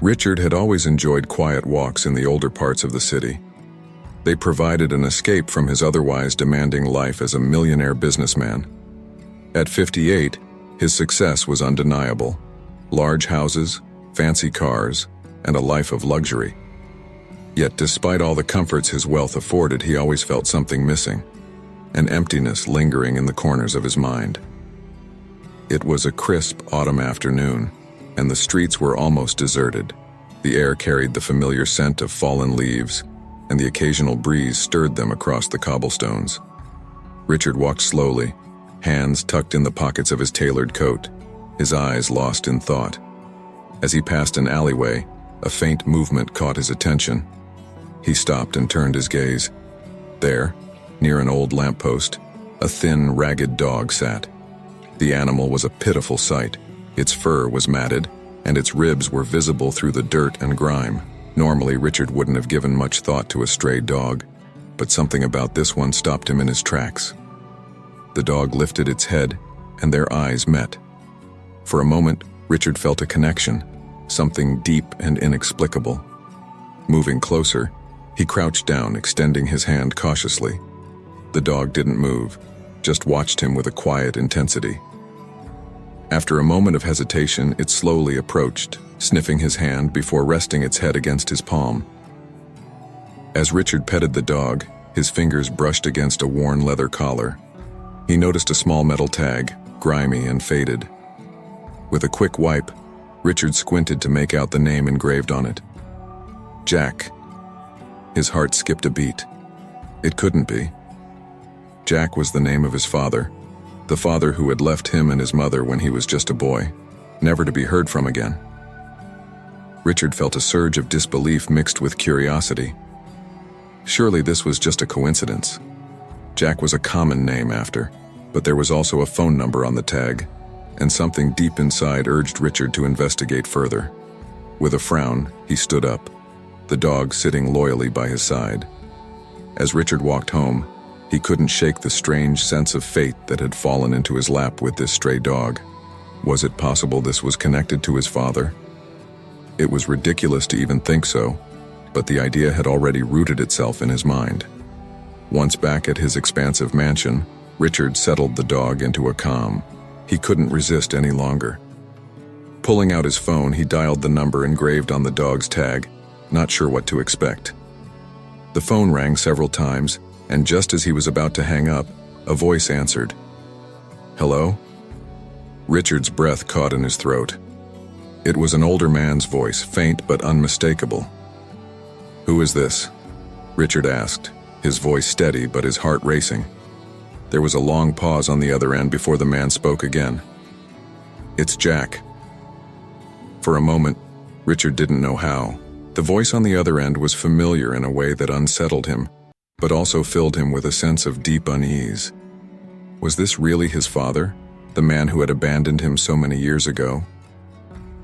Richard had always enjoyed quiet walks in the older parts of the city. They provided an escape from his otherwise demanding life as a millionaire businessman. At 58, his success was undeniable. Large houses, fancy cars, and a life of luxury. Yet despite all the comforts his wealth afforded, he always felt something missing, an emptiness lingering in the corners of his mind. It was a crisp autumn afternoon, and the streets were almost deserted. The air carried the familiar scent of fallen leaves, and the occasional breeze stirred them across the cobblestones. Richard walked slowly, hands tucked in the pockets of his tailored coat, his eyes lost in thought. As he passed an alleyway, a faint movement caught his attention. He stopped and turned his gaze. There, near an old lamppost, a thin, ragged dog sat. The animal was a pitiful sight. Its fur was matted, and its ribs were visible through the dirt and grime. Normally, Richard wouldn't have given much thought to a stray dog, but something about this one stopped him in his tracks. The dog lifted its head, and their eyes met. For a moment, Richard felt a connection, something deep and inexplicable. Moving closer, he crouched down, extending his hand cautiously. The dog didn't move, just watched him with a quiet intensity. After a moment of hesitation, it slowly approached, sniffing his hand before resting its head against his palm. As Richard petted the dog, his fingers brushed against a worn leather collar. He noticed a small metal tag, grimy and faded. With a quick wipe, Richard squinted to make out the name engraved on it. Jack. His heart skipped a beat. It couldn't be. Jack was the name of his father, the father who had left him and his mother when he was just a boy, never to be heard from again. Richard felt a surge of disbelief mixed with curiosity. Surely this was just a coincidence. Jack was a common name after, but there was also a phone number on the tag, and something deep inside urged Richard to investigate further. With a frown, he stood up, the dog sitting loyally by his side. As Richard walked home, he couldn't shake the strange sense of fate that had fallen into his lap with this stray dog. Was it possible this was connected to his father? It was ridiculous to even think so, but the idea had already rooted itself in his mind. Once back at his expansive mansion, Richard settled the dog into a calm. He couldn't resist any longer. Pulling out his phone, he dialed the number engraved on the dog's tag, not sure what to expect. The phone rang several times, and just as he was about to hang up, a voice answered. Hello? Richard's breath caught in his throat. It was an older man's voice, faint but unmistakable. Who is this? Richard asked, his voice steady but his heart racing. There was a long pause on the other end before the man spoke again. It's Jack. For a moment, Richard didn't know how. The voice on the other end was familiar in a way that unsettled him, but also filled him with a sense of deep unease. Was this really his father, the man who had abandoned him so many years ago?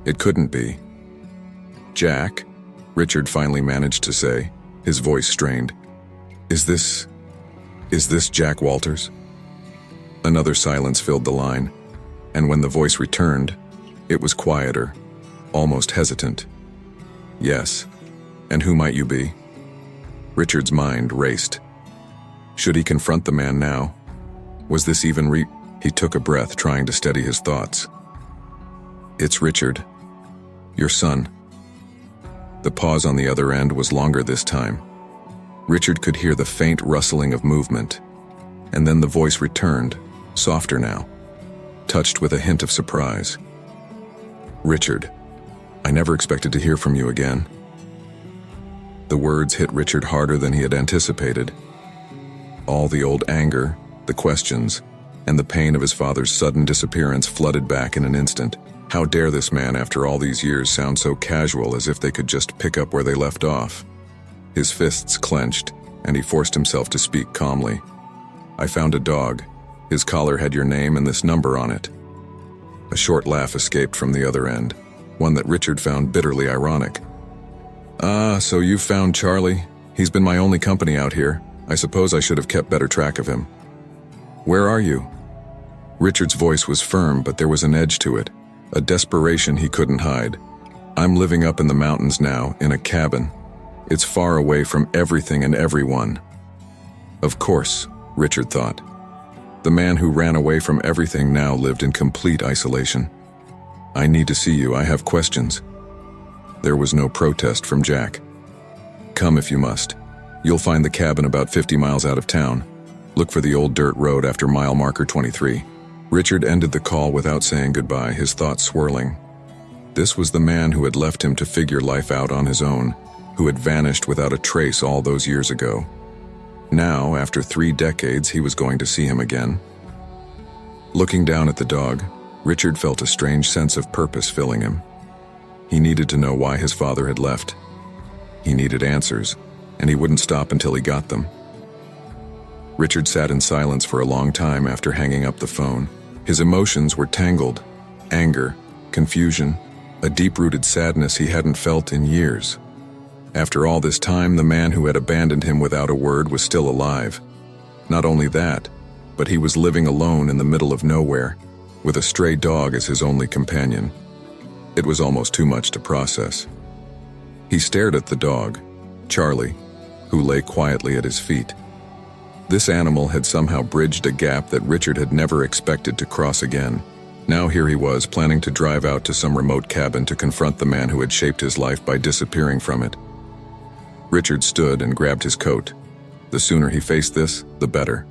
It couldn't be. Jack, Richard finally managed to say, his voice strained. Is this Jack Walters? Another silence filled the line, and when the voice returned, it was quieter, almost hesitant. Yes, and who might you be? Richard's mind raced. Should he confront the man now? Was this even He took a breath, trying to steady his thoughts. It's Richard. Your son. The pause on the other end was longer this time. Richard could hear the faint rustling of movement, and then the voice returned, softer now, touched with a hint of surprise. Richard, I never expected to hear from you again. The words hit Richard harder than he had anticipated. All the old anger, the questions, and the pain of his father's sudden disappearance flooded back in an instant. How dare this man, after all these years, sound so casual, as if they could just pick up where they left off? His fists clenched, and he forced himself to speak calmly. I found a dog. His collar had your name and this number on it. A short laugh escaped from the other end, one that Richard found bitterly ironic. Ah, so you found Charlie? He's been my only company out here. I suppose I should have kept better track of him. Where are you? Richard's voice was firm, but there was an edge to it, a desperation he couldn't hide. I'm living up in the mountains now, in a cabin. It's far away from everything and everyone. Of course, Richard thought. The man who ran away from everything now lived in complete isolation. I need to see you, I have questions. There was no protest from Jack. Come if you must. You'll find the cabin about 50 miles out of town. Look for the old dirt road after mile marker 23. Richard ended the call without saying goodbye, his thoughts swirling. This was the man who had left him to figure life out on his own, who had vanished without a trace all those years ago. Now, after 3 decades, he was going to see him again. Looking down at the dog, Richard felt a strange sense of purpose filling him. He needed to know why his father had left. He needed answers, and he wouldn't stop until he got them. Richard sat in silence for a long time after hanging up the phone. His emotions were tangled: anger, confusion, a deep-rooted sadness he hadn't felt in years. After all this time, the man who had abandoned him without a word was still alive. Not only that, but he was living alone in the middle of nowhere, with a stray dog as his only companion. It was almost too much to process. He stared at the dog, Charlie, who lay quietly at his feet. This animal had somehow bridged a gap that Richard had never expected to cross again. Now here he was, planning to drive out to some remote cabin to confront the man who had shaped his life by disappearing from it. Richard stood and grabbed his coat. The sooner he faced this, the better.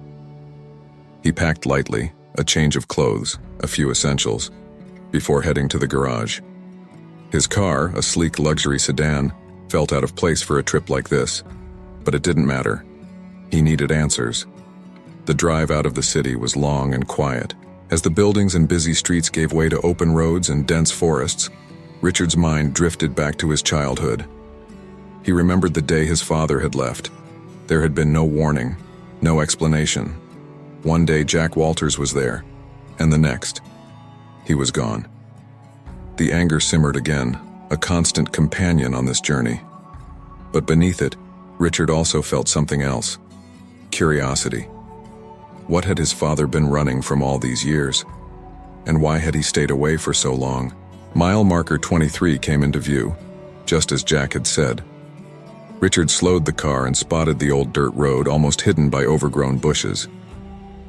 He packed lightly, a change of clothes, a few essentials, before heading to the garage. His car, a sleek luxury sedan, felt out of place for a trip like this, but it didn't matter. He needed answers. The drive out of the city was long and quiet. As the buildings and busy streets gave way to open roads and dense forests, Richard's mind drifted back to his childhood. He remembered the day his father had left. There had been no warning, no explanation. One day Jack Walters was there, and the next, he was gone. The anger simmered again, a constant companion on this journey. But beneath it, Richard also felt something else: curiosity. What had his father been running from all these years? And why had he stayed away for so long? Mile marker 23 came into view, just as Jack had said. Richard slowed the car and spotted the old dirt road almost hidden by overgrown bushes.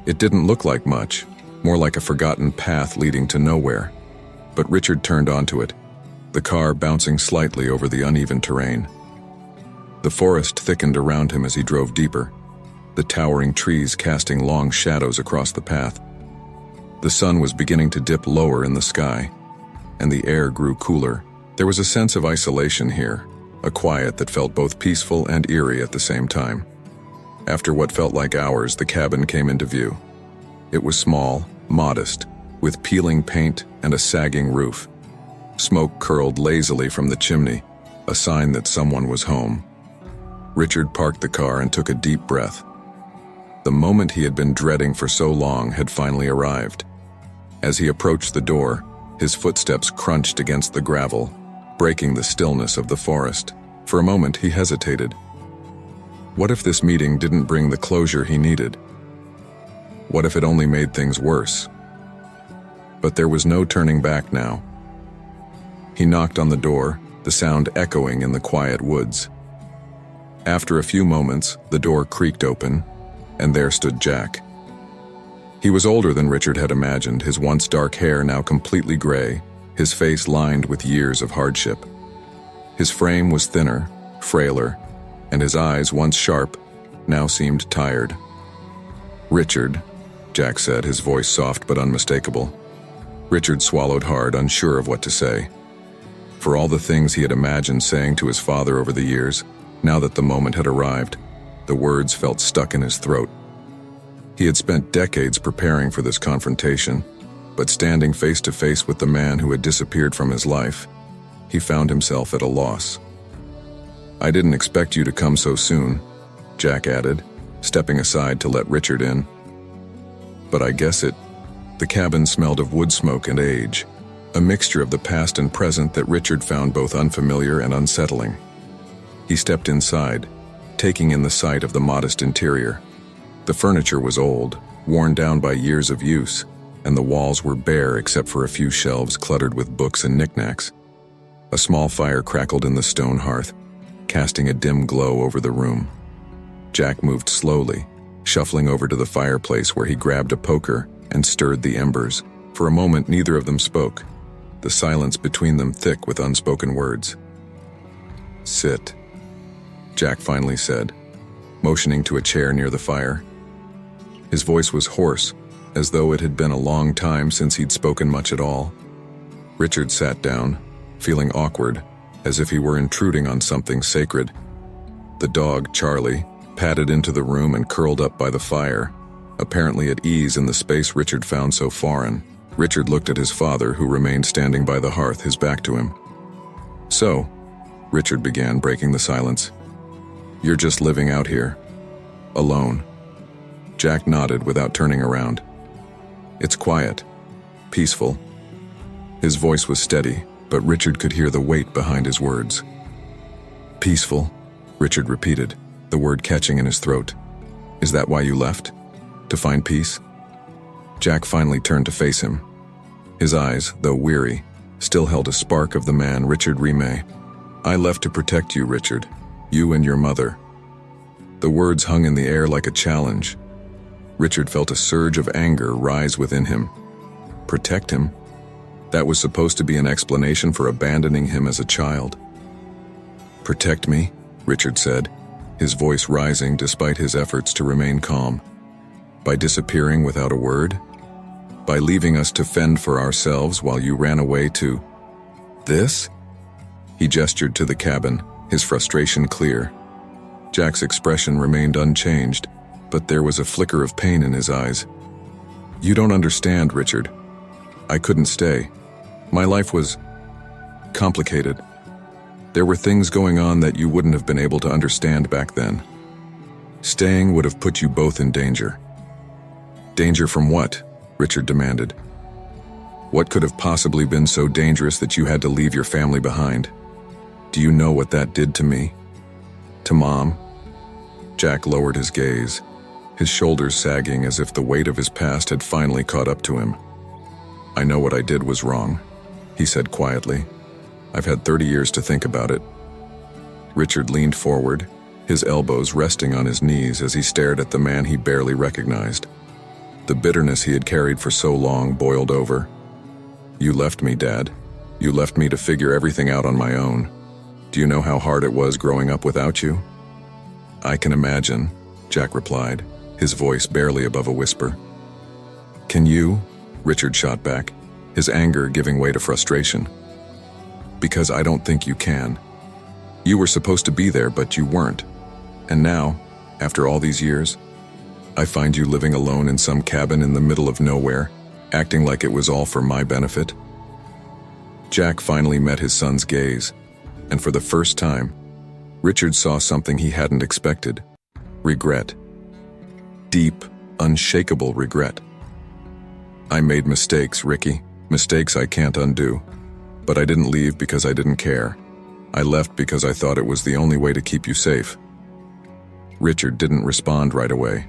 It didn't look like much, more like a forgotten path leading to nowhere. But Richard turned onto it, the car bouncing slightly over the uneven terrain. The forest thickened around him as he drove deeper, the towering trees casting long shadows across the path. The sun was beginning to dip lower in the sky, and the air grew cooler. There was a sense of isolation here, a quiet that felt both peaceful and eerie at the same time. After what felt like hours, the cabin came into view. It was small, modest, with peeling paint and a sagging roof. Smoke curled lazily from the chimney, a sign that someone was home. Richard parked the car and took a deep breath. The moment he had been dreading for so long had finally arrived. As he approached the door, his footsteps crunched against the gravel, breaking the stillness of the forest. For a moment, he hesitated. What if this meeting didn't bring the closure he needed? What if it only made things worse? But there was no turning back now. He knocked on the door, the sound echoing in the quiet woods. After a few moments, the door creaked open, and there stood Jack. He was older than Richard had imagined, his once dark hair now completely gray, his face lined with years of hardship. His frame was thinner, frailer, and his eyes, once sharp, now seemed tired. "Richard," Jack said, his voice soft but unmistakable. Richard swallowed hard, unsure of what to say. For all the things he had imagined saying to his father over the years, now that the moment had arrived, the words felt stuck in his throat. He had spent decades preparing for this confrontation, but standing face to face with the man who had disappeared from his life, he found himself at a loss. "I didn't expect you to come so soon," Jack added, stepping aside to let Richard in. "But I guess it." The cabin smelled of wood smoke and age, a mixture of the past and present that Richard found both unfamiliar and unsettling. He stepped inside, taking in the sight of the modest interior. The furniture was old, worn down by years of use, and the walls were bare except for a few shelves cluttered with books and knickknacks. A small fire crackled in the stone hearth, casting a dim glow over the room. Jack moved slowly, shuffling over to the fireplace where he grabbed a poker and stirred the embers. For a moment, neither of them spoke, the silence between them thick with unspoken words. "Sit," Jack finally said, motioning to a chair near the fire. His voice was hoarse, as though it had been a long time since he'd spoken much at all. Richard sat down, feeling awkward, as if he were intruding on something sacred. The dog, Charlie, padded into the room and curled up by the fire, apparently at ease in the space Richard found so foreign. Richard looked at his father, who remained standing by the hearth, his back to him. "So," Richard began, breaking the silence, "you're just living out here, alone." Jack nodded without turning around. "It's quiet, peaceful." His voice was steady, but Richard could hear the weight behind his words. "Peaceful," Richard repeated, the word catching in his throat. "Is that why you left? To find peace?" Jack finally turned to face him. His eyes, though weary, still held a spark of the man Richard Remay. "I left to protect you, Richard. You and your mother." The words hung in the air like a challenge. Richard felt a surge of anger rise within him. Protect him? That was supposed to be an explanation for abandoning him as a child. "Protect me," Richard said, his voice rising despite his efforts to remain calm. "By disappearing without a word? By leaving us to fend for ourselves while you ran away to this?" He gestured to the cabin, his frustration clear. Jack's expression remained unchanged, but there was a flicker of pain in his eyes. "You don't understand, Richard. I couldn't stay. My life was complicated. There were things going on that you wouldn't have been able to understand back then. Staying would have put you both in danger." "Danger from what?" Richard demanded. "What could have possibly been so dangerous that you had to leave your family behind? Do you know what that did to me? To Mom?" Jack lowered his gaze, his shoulders sagging as if the weight of his past had finally caught up to him. "I know what I did was wrong," he said quietly. "I've had 30 years to think about it." Richard leaned forward, his elbows resting on his knees as he stared at the man he barely recognized. The bitterness he had carried for so long boiled over. "You left me, Dad. You left me to figure everything out on my own. Do you know how hard it was growing up without you?" "I can imagine," Jack replied, his voice barely above a whisper. "Can you?" Richard shot back, his anger giving way to frustration. "Because I don't think you can. You were supposed to be there, but you weren't. And now, after all these years, I find you living alone in some cabin in the middle of nowhere, acting like it was all for my benefit." Jack finally met his son's gaze, and for the first time, Richard saw something he hadn't expected. Regret. Deep, unshakable regret. "I made mistakes, Ricky. Mistakes I can't undo. But I didn't leave because I didn't care. I left because I thought it was the only way to keep you safe." Richard didn't respond right away.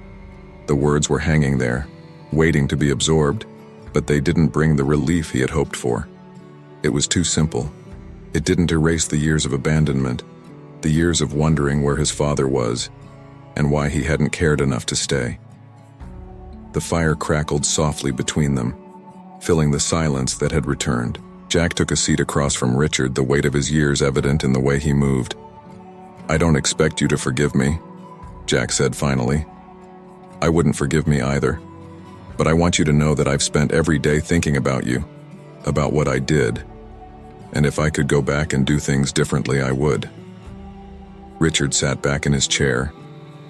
The words were hanging there, waiting to be absorbed, but they didn't bring the relief he had hoped for. It was too simple. It didn't erase the years of abandonment, the years of wondering where his father was, and why he hadn't cared enough to stay. The fire crackled softly between them, filling the silence that had returned. Jack took a seat across from Richard, the weight of his years evident in the way he moved. "I don't expect you to forgive me," Jack said finally. "I wouldn't forgive me either. But I want you to know that I've spent every day thinking about you, about what I did, and if I could go back and do things differently, I would." Richard sat back in his chair,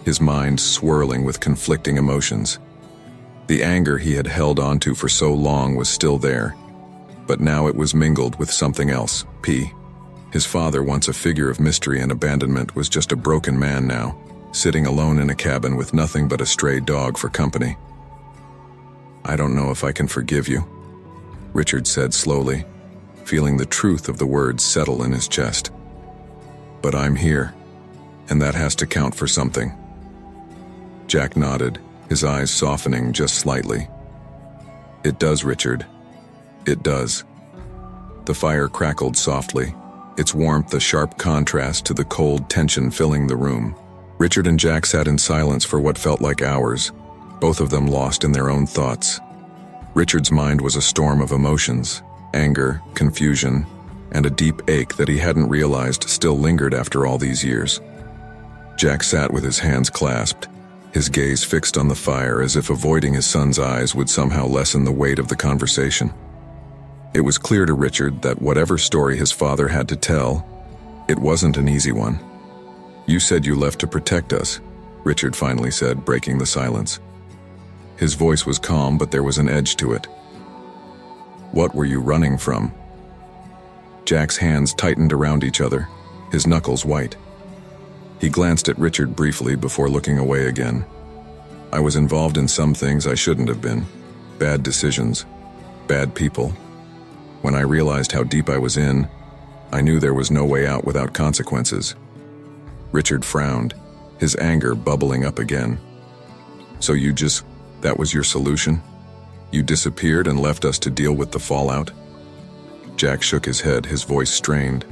his mind swirling with conflicting emotions. The anger he had held onto for so long was still there, but now it was mingled with something else. His father, once a figure of mystery and abandonment, was just a broken man now, sitting alone in a cabin with nothing but a stray dog for company. "I don't know if I can forgive you," Richard said slowly, feeling the truth of the words settle in his chest. "But I'm here, and that has to count for something." Jack nodded, his eyes softening just slightly. "It does, Richard. It does." The fire crackled softly, its warmth a sharp contrast to the cold tension filling the room. Richard and Jack sat in silence for what felt like hours, both of them lost in their own thoughts. Richard's mind was a storm of emotions, anger, confusion, and a deep ache that he hadn't realized still lingered after all these years. Jack sat with his hands clasped, his gaze fixed on the fire as if avoiding his son's eyes would somehow lessen the weight of the conversation. It was clear to Richard that whatever story his father had to tell, it wasn't an easy one. "You said you left to protect us," Richard finally said, breaking the silence. His voice was calm, but there was an edge to it. "What were you running from?" Jack's hands tightened around each other, his knuckles white. He glanced at Richard briefly before looking away again. "I was involved in some things I shouldn't have been. Bad decisions, bad people. When I realized how deep I was in, I knew there was no way out without consequences." Richard frowned, his anger bubbling up again. "So that was your solution? You disappeared and left us to deal with the fallout?" Jack shook his head, his voice strained.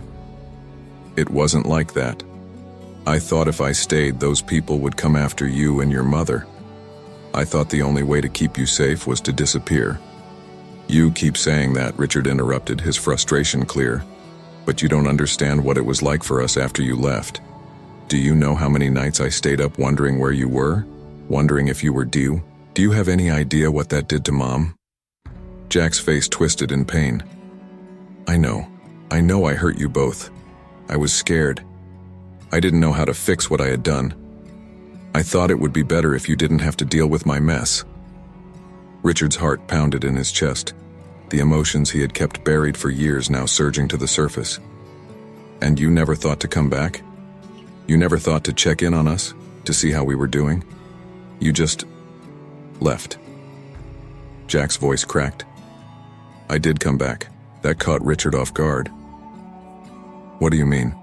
"It wasn't like that. I thought if I stayed, those people would come after you and your mother. I thought the only way to keep you safe was to disappear." "You keep saying that," Richard interrupted, his frustration clear. "But you don't understand what it was like for us after you left. Do you know how many nights I stayed up wondering where you were? Wondering if you were due? Do you have any idea what that did to Mom?" Jack's face twisted in pain. I know I hurt you both. I was scared. I didn't know how to fix what I had done. I thought it would be better if you didn't have to deal with my mess." Richard's heart pounded in his chest, the emotions he had kept buried for years now surging to the surface. "And you never thought to come back? You never thought to check in on us, to see how we were doing? You just left." Jack's voice cracked. "I did come back." That caught Richard off guard. "What do you mean?"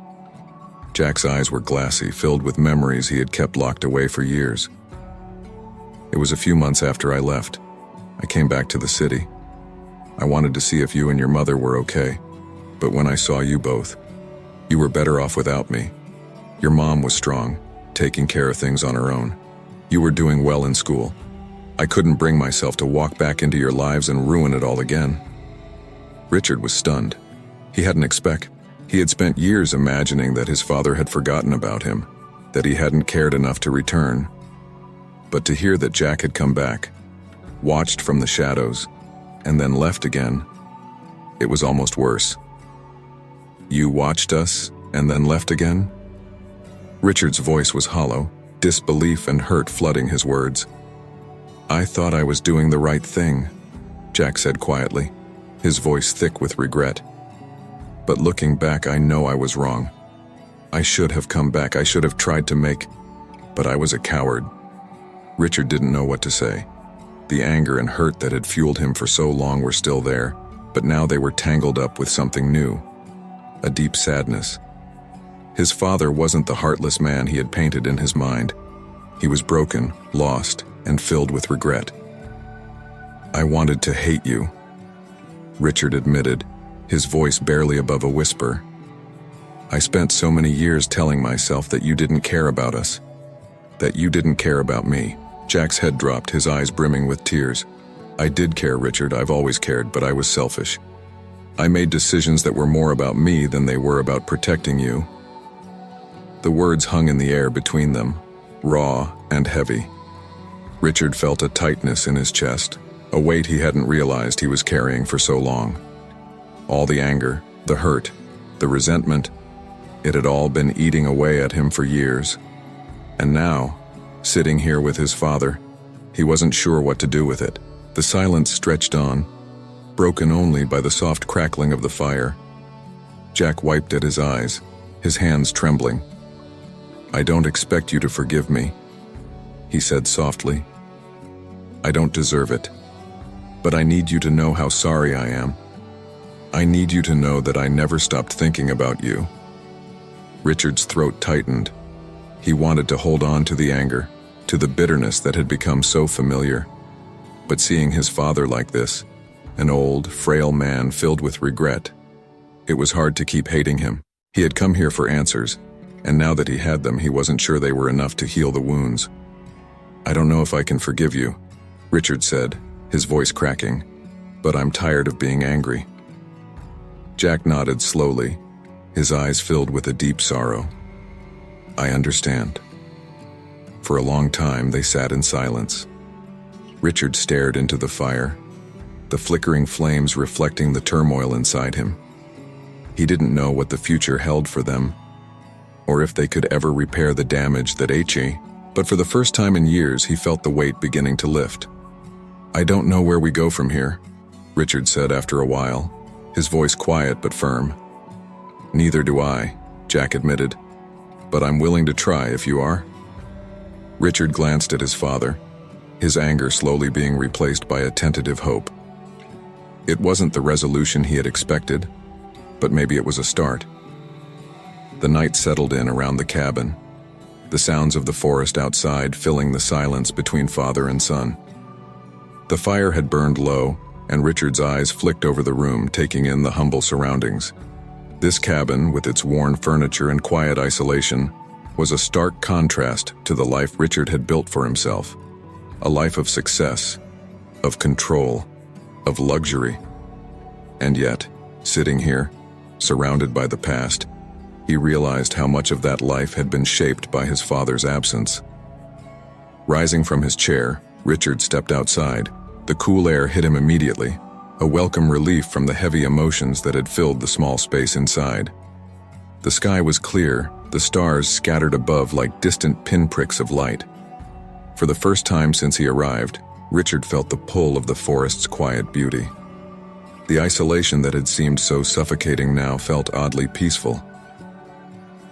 Jack's eyes were glassy, filled with memories he had kept locked away for years. "It was a few months after I left. I came back to the city. I wanted to see if you and your mother were okay. But when I saw you both, you were better off without me. Your mom was strong, taking care of things on her own. You were doing well in school. I couldn't bring myself to walk back into your lives and ruin it all again." Richard was stunned. He had spent years imagining that his father had forgotten about him, that he hadn't cared enough to return. But to hear that Jack had come back, watched from the shadows, and then left again, it was almost worse. "You watched us and then left again?" Richard's voice was hollow, disbelief and hurt flooding his words. "I thought I was doing the right thing," Jack said quietly, his voice thick with regret. "But looking back, I know I was wrong. I should have come back. I should have tried to but I was a coward." Richard didn't know what to say. The anger and hurt that had fueled him for so long were still there, but now they were tangled up with something new, a deep sadness. His father wasn't the heartless man he had painted in his mind. He was broken, lost, and filled with regret. "I wanted to hate you," Richard admitted, his voice barely above a whisper. "I spent so many years telling myself that you didn't care about us, that you didn't care about me." Jack's head dropped, his eyes brimming with tears. "I did care, Richard. I've always cared, but I was selfish. I made decisions that were more about me than they were about protecting you." The words hung in the air between them, raw and heavy. Richard felt a tightness in his chest, a weight he hadn't realized he was carrying for so long. All the anger, the hurt, the resentment, it had all been eating away at him for years. And now, sitting here with his father, he wasn't sure what to do with it. The silence stretched on, broken only by the soft crackling of the fire. Jack wiped at his eyes, his hands trembling. "I don't expect you to forgive me," he said softly. "I don't deserve it. But I need you to know how sorry I am. I need you to know that I never stopped thinking about you." Richard's throat tightened. He wanted to hold on to the anger, to the bitterness that had become so familiar. But seeing his father like this, an old, frail man filled with regret, it was hard to keep hating him. He had come here for answers, and now that he had them, he wasn't sure they were enough to heal the wounds. "I don't know if I can forgive you," Richard said, his voice cracking, "but I'm tired of being angry." Jack nodded slowly, his eyes filled with a deep sorrow. "I understand." For a long time, they sat in silence. Richard stared into the fire, the flickering flames reflecting the turmoil inside him. He didn't know what the future held for them, or if they could ever repair the damage that he, but for the first time in years he felt the weight beginning to lift. "I don't know where we go from here," Richard said after a while, his voice quiet but firm. "Neither do I," Jack admitted, "but I'm willing to try if you are." Richard glanced at his father, his anger slowly being replaced by a tentative hope. It wasn't the resolution he had expected, but maybe it was a start. The night settled in around the cabin, the sounds of the forest outside filling the silence between father and son. The fire had burned low, and Richard's eyes flicked over the room, taking in the humble surroundings. This cabin, with its worn furniture and quiet isolation, was a stark contrast to the life Richard had built for himself. A life of success, of control, of luxury. And yet, sitting here, surrounded by the past, he realized how much of that life had been shaped by his father's absence. Rising from his chair, Richard stepped outside. The cool air hit him immediately, a welcome relief from the heavy emotions that had filled the small space inside. The sky was clear, the stars scattered above like distant pinpricks of light. For the first time since he arrived, Richard felt the pull of the forest's quiet beauty. The isolation that had seemed so suffocating now felt oddly peaceful.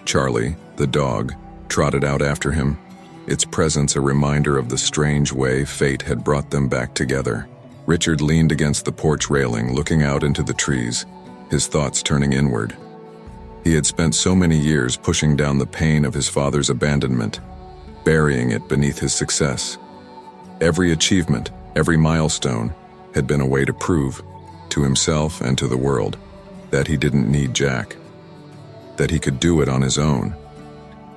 Charlie, the dog, trotted out after him, its presence a reminder of the strange way fate had brought them back together. Richard leaned against the porch railing, looking out into the trees, his thoughts turning inward. He had spent so many years pushing down the pain of his father's abandonment, burying it beneath his success. Every achievement, every milestone, had been a way to prove, to himself and to the world, that he didn't need Jack, that he could do it on his own.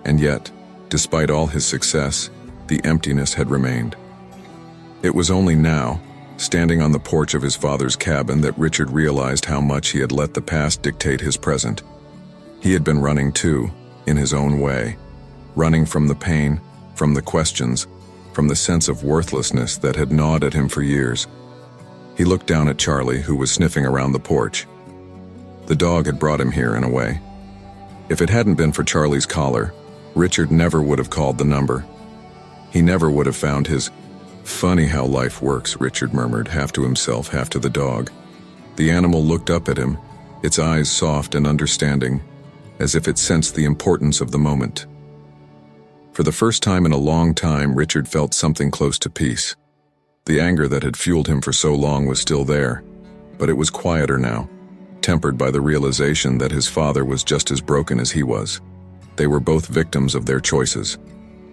And yet, despite all his success, the emptiness had remained. It was only now, standing on the porch of his father's cabin, that Richard realized how much he had let the past dictate his present. He had been running too, in his own way, running from the pain, from the questions, from the sense of worthlessness that had gnawed at him for years. He looked down at Charlie, who was sniffing around the porch. The dog had brought him here in a way. If it hadn't been for Charlie's collar, Richard never would have called the number. He never would have found his... "Funny how life works," Richard murmured, half to himself, half to the dog. The animal looked up at him, its eyes soft and understanding, as if it sensed the importance of the moment. For the first time in a long time, Richard felt something close to peace. The anger that had fueled him for so long was still there, but it was quieter now, tempered by the realization that his father was just as broken as he was. They were both victims of their choices,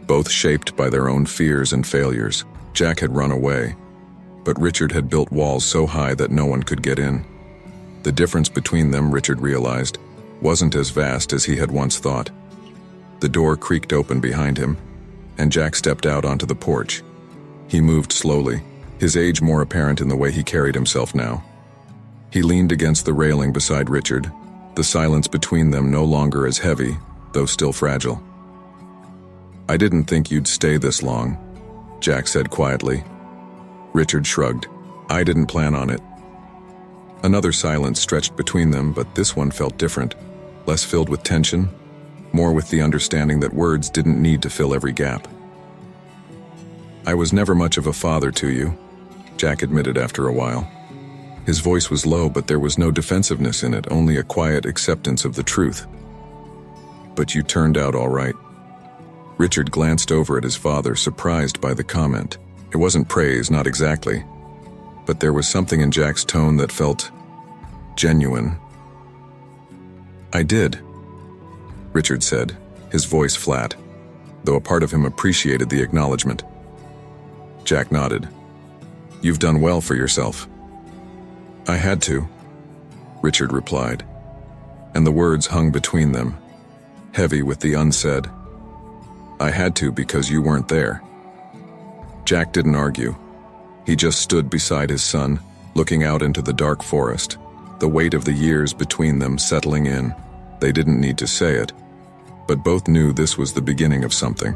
both shaped by their own fears and failures. Jack had run away, but Richard had built walls so high that no one could get in. The difference between them, Richard realized, wasn't as vast as he had once thought. The door creaked open behind him, and Jack stepped out onto the porch. He moved slowly, his age more apparent in the way he carried himself now. He leaned against the railing beside Richard, the silence between them no longer as heavy, though still fragile. "I didn't think you'd stay this long," Jack said quietly. Richard shrugged. "I didn't plan on it." Another silence stretched between them, but this one felt different, less filled with tension, more with the understanding that words didn't need to fill every gap. "I was never much of a father to you," Jack admitted after a while. His voice was low, but there was no defensiveness in it, only a quiet acceptance of the truth. "But you turned out all right." Richard glanced over at his father, surprised by the comment. It wasn't praise, not exactly, but there was something in Jack's tone that felt genuine. "I did," Richard said, his voice flat, though a part of him appreciated the acknowledgement. Jack nodded. "You've done well for yourself." "I had to," Richard replied. and the words hung between them, heavy with the unsaid. "I had to because you weren't there." Jack didn't argue. He just stood beside his son, looking out into the dark forest, the weight of the years between them settling in. They didn't need to say it, but both knew this was the beginning of something.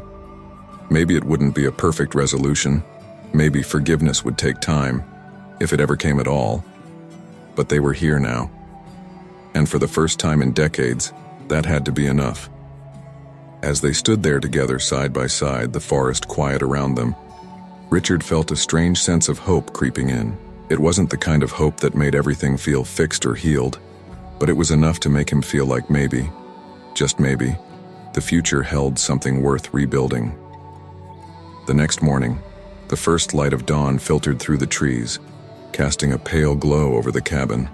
Maybe it wouldn't be a perfect resolution. Maybe forgiveness would take time, if it ever came at all. But they were here now. And for the first time in decades, that had to be enough. As they stood there together side by side, the forest quiet around them, Richard felt a strange sense of hope creeping in. It wasn't the kind of hope that made everything feel fixed or healed, but it was enough to make him feel like maybe, just maybe, the future held something worth rebuilding. The next morning, the first light of dawn filtered through the trees, casting a pale glow over the cabin.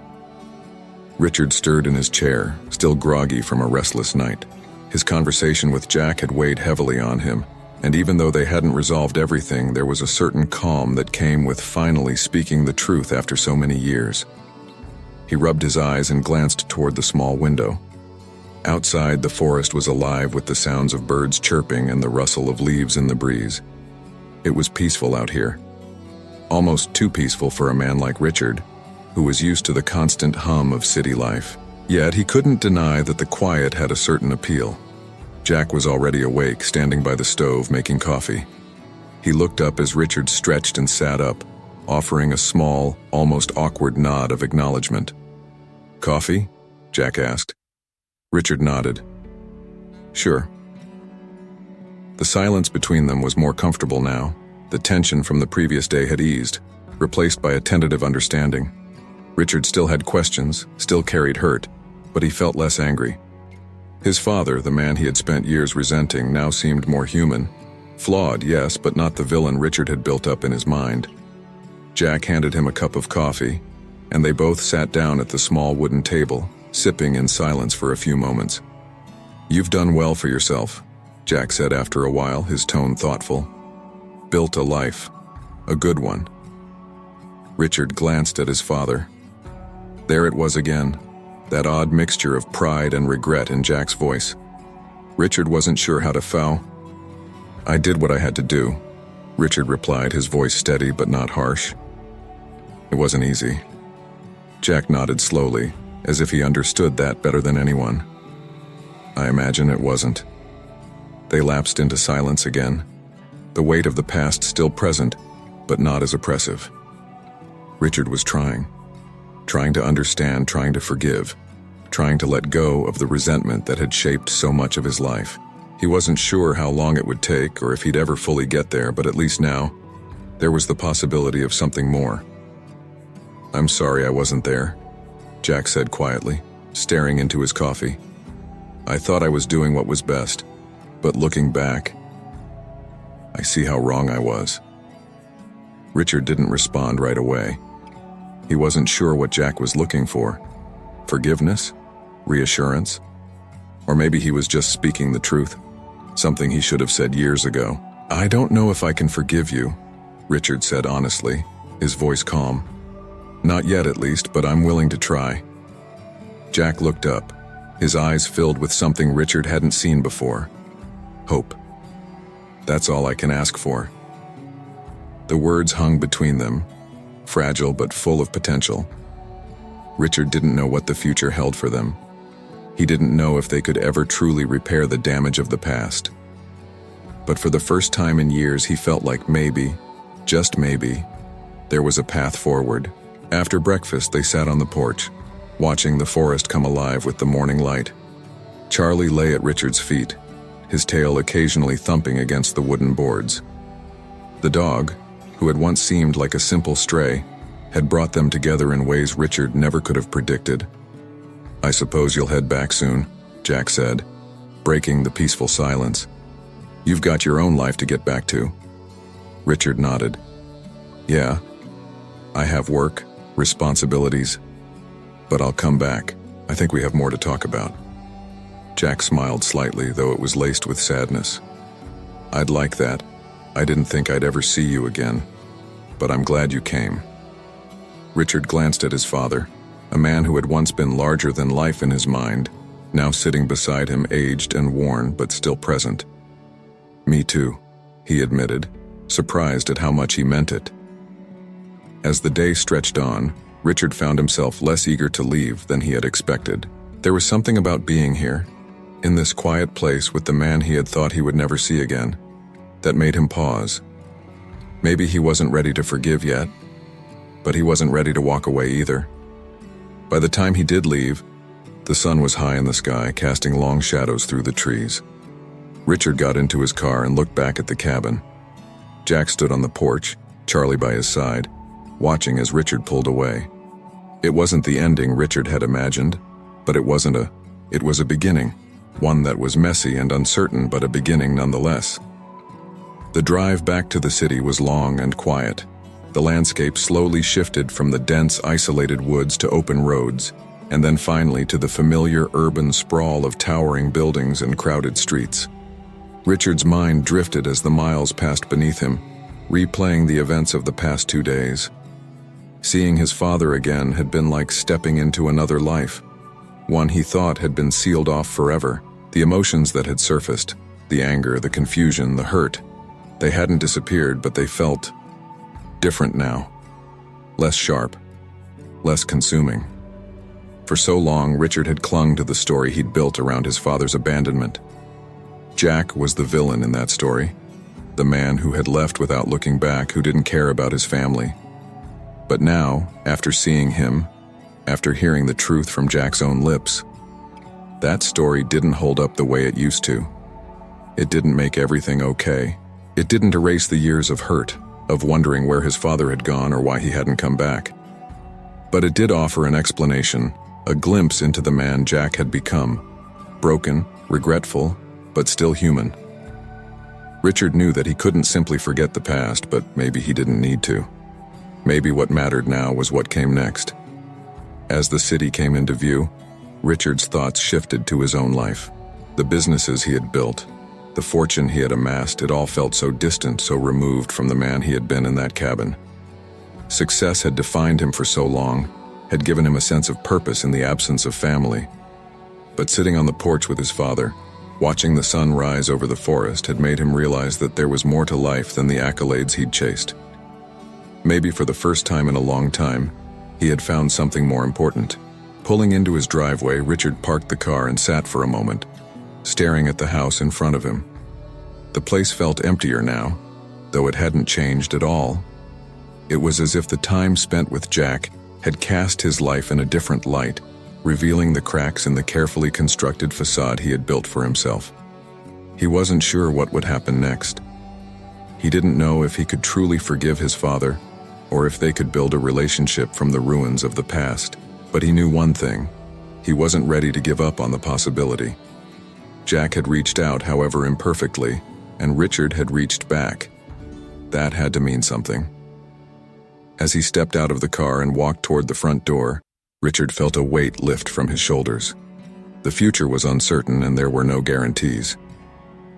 Richard stirred in his chair, still groggy from a restless night. His conversation with Jack had weighed heavily on him, and even though they hadn't resolved everything, there was a certain calm that came with finally speaking the truth after so many years. He rubbed his eyes and glanced toward the small window. Outside, the forest was alive with the sounds of birds chirping and the rustle of leaves in the breeze. It was peaceful out here. Almost too peaceful for a man like Richard, who was used to the constant hum of city life. Yet he couldn't deny that the quiet had a certain appeal. Jack was already awake, standing by the stove making coffee. He looked up as Richard stretched and sat up, offering a small, almost awkward nod of acknowledgement. "Coffee?" Jack asked. Richard nodded. "Sure." The silence between them was more comfortable now. The tension from the previous day had eased, replaced by a tentative understanding. Richard still had questions, still carried hurt, but he felt less angry. His father, the man he had spent years resenting, now seemed more human. Flawed, yes, but not the villain Richard had built up in his mind. Jack handed him a cup of coffee, and they both sat down at the small wooden table, sipping in silence for a few moments. "You've done well for yourself," Jack said after a while, his tone thoughtful. "Built a life. A good one." Richard glanced at his father. There it was again, that odd mixture of pride and regret in Jack's voice. Richard wasn't sure how to foul. "I did what I had to do," Richard replied, his voice steady but not harsh. "It wasn't easy." Jack nodded slowly, as if he understood that better than anyone. "I imagine it wasn't." They lapsed into silence again, the weight of the past still present, but not as oppressive. Richard was trying to understand, trying to forgive, trying to let go of the resentment that had shaped so much of his life. He wasn't sure how long it would take or if he'd ever fully get there, but at least now, there was the possibility of something more. "I'm sorry I wasn't there," Jack said quietly, staring into his coffee. "I thought I was doing what was best, but looking back, I see how wrong I was." Richard didn't respond right away. He wasn't sure what Jack was looking for. Forgiveness? Reassurance? Or maybe he was just speaking the truth, something he should have said years ago. "I don't know if I can forgive you," Richard said honestly, his voice calm. "Not yet at least, but I'm willing to try." Jack looked up, his eyes filled with something Richard hadn't seen before. Hope. "That's all I can ask for." The words hung between them, fragile but full of potential. Richard didn't know what the future held for them. He didn't know if they could ever truly repair the damage of the past. But for the first time in years, he felt like maybe, just maybe, there was a path forward. After breakfast, they sat on the porch, watching the forest come alive with the morning light. Charlie lay at Richard's feet, his tail occasionally thumping against the wooden boards. The dog, who had once seemed like a simple stray, had brought them together in ways Richard never could have predicted. "I suppose you'll head back soon," Jack said, breaking the peaceful silence. "You've got your own life to get back to." Richard nodded. "Yeah, I have work, responsibilities, but I'll come back. I think we have more to talk about." Jack smiled slightly, though it was laced with sadness. "I'd like that. I didn't think I'd ever see you again, but I'm glad you came." Richard glanced at his father, a man who had once been larger than life in his mind, now sitting beside him, aged and worn but still present. "Me too," he admitted, surprised at how much he meant it. As the day stretched on, Richard found himself less eager to leave than he had expected. There was something about being here, in this quiet place with the man he had thought he would never see again, that made him pause. Maybe he wasn't ready to forgive yet, but he wasn't ready to walk away either. By the time he did leave, the sun was high in the sky, casting long shadows through the trees. Richard got into his car and looked back at the cabin. Jack stood on the porch, Charlie by his side, watching as Richard pulled away. It wasn't the ending Richard had imagined, but it was a beginning, one that was messy and uncertain, but a beginning nonetheless. The drive back to the city was long and quiet. The landscape slowly shifted from the dense, isolated woods to open roads, and then finally to the familiar urban sprawl of towering buildings and crowded streets. Richard's mind drifted as the miles passed beneath him, replaying the events of the past 2 days. Seeing his father again had been like stepping into another life, one he thought had been sealed off forever. The emotions that had surfaced, the anger, the confusion, the hurt, they hadn't disappeared, but they felt different now. Less sharp, less consuming. For so long, Richard had clung to the story he'd built around his father's abandonment. Jack was the villain in that story, the man who had left without looking back, who didn't care about his family. But now, after seeing him, after hearing the truth from Jack's own lips, that story didn't hold up the way it used to. It didn't make everything okay. It didn't erase the years of hurt, of wondering where his father had gone or why he hadn't come back. But it did offer an explanation, a glimpse into the man Jack had become. Broken, regretful, but still human. Richard knew that he couldn't simply forget the past, but maybe he didn't need to. Maybe what mattered now was what came next. As the city came into view, Richard's thoughts shifted to his own life. The businesses he had built, the fortune he had amassed, it all felt so distant, so removed from the man he had been in that cabin. Success had defined him for so long, had given him a sense of purpose in the absence of family. But sitting on the porch with his father, watching the sun rise over the forest, had made him realize that there was more to life than the accolades he'd chased. Maybe for the first time in a long time, he had found something more important. Pulling into his driveway, Richard parked the car and sat for a moment, staring at the house in front of him. The place felt emptier now, though it hadn't changed at all. It was as if the time spent with Jack had cast his life in a different light, revealing the cracks in the carefully constructed facade he had built for himself. He wasn't sure what would happen next. He didn't know if he could truly forgive his father, or if they could build a relationship from the ruins of the past. But he knew one thing: he wasn't ready to give up on the possibility. Jack had reached out, however imperfectly, and Richard had reached back. That had to mean something. As he stepped out of the car and walked toward the front door, Richard felt a weight lift from his shoulders. The future was uncertain and there were no guarantees.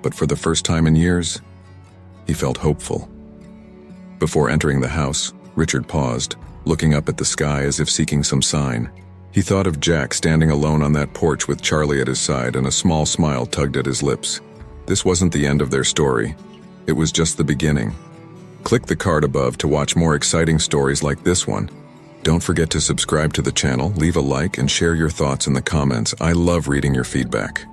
But for the first time in years, he felt hopeful. Before entering the house, Richard paused, looking up at the sky as if seeking some sign. He thought of Jack standing alone on that porch with Charlie at his side, and a small smile tugged at his lips. This wasn't the end of their story. It was just the beginning. Click the card above to watch more exciting stories like this one. Don't forget to subscribe to the channel, leave a like, and share your thoughts in the comments. I love reading your feedback.